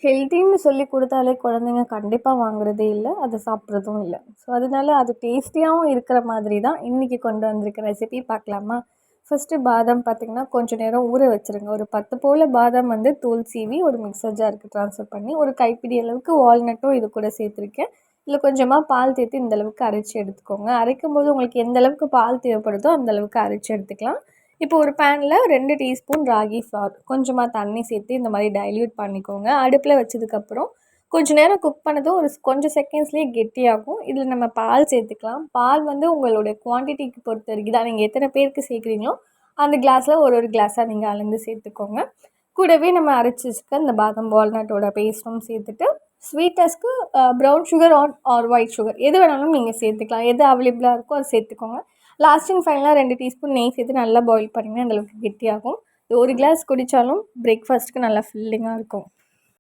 ஹெல்த்தின்னு சொல்லி குடுத்தாலே குழந்தைங்க கண்டிப்பா வாங்குறதே இல்ல. அத சாப்பிட்றதும் இல்ல. ஸோ, அதனால அது டேஸ்டியாவும் இருக்கிற மாதிரி தான் இன்னைக்கு கொண்டு வந்திருக்க ரெசிபி பார்க்கலாமா? ஃபர்ஸ்ட்டு பாதாம் பார்த்தீங்கன்னா, கொஞ்ச நேரம் ஊற வச்சுருங்க. ஒரு 10 போல பாதாம் வந்து தோல் சீவி ஒரு மிக்ஸர் ஜாருக்கு ட்ரான்ஸ்ஃபர் பண்ணி, ஒரு கைப்பிடி அளவுக்கு வால்நட்டும் இது கூட சேர்த்துருக்கேன். இதில கொஞ்சமா பால் சேர்த்து இந்த அளவுக்கு அரைச்சு எடுத்துக்கோங்க. அரைக்கும்போது உங்களுக்கு எந்த அளவுக்கு பால் தேவைப்படுதோ, அந்த அளவுக்கு அரைச்சு எடுத்துக்கலாம். இப்போ ஒரு பேன்ல 2 டீஸ்பூன் ராகி ஃப்ளார் கொஞ்சமா தண்ணி சேர்த்து இந்த மாரி டைல்யூட் பண்ணிக்கோங்க. அடுப்புல வச்சதுக்கப்புறம் கொஞ்ச நேரம் குக் பண்ணதும் ஒரு கொஞ்சம் செகண்ட்ஸ்லேயே கெட்டியாகும். இதில நம்ம பால் சேர்த்துக்கலாம். பால் வந்து உங்களுடைய குவான்டிட்டிக்கு பொறுத்த வரைக்கும் தான். நீங்க எத்தனை பேருக்கு சேர்க்குறீங்களோ, அந்த கிளாஸில் ஒரு ஒரு கிளாஸா நீங்க அளந்து சேர்த்துக்கோங்க. கூடவே நம்ம அரைச்சு வச்சுருக்க இந்த பாதாம் வால்நட்டோட பேஸ்ட்டும் சேர்த்துட்டு, ஸ்வீட்னஸ்க்கு brown sugar or white sugar எது வேணாலும் நீங்க சேர்த்துக்கலாம். எது அவைலபிளா இருக்கோ அத சேர்த்துக்கோங்க. லாஸ்ட் அண்ட் ஃபைனலா 2 டீஸ்பூன் நெய் சேர்த்து நல்லா பாயில் பண்ணிங்கன்னா, அந்த அளவுக்கு கெட்டியாகும். ஒரு கிளாஸ் குடித்தாலும் பிரேக்ஃபாஸ்ட்டுக்கு நல்லா ஃபில்லிங்கா இருக்கும்.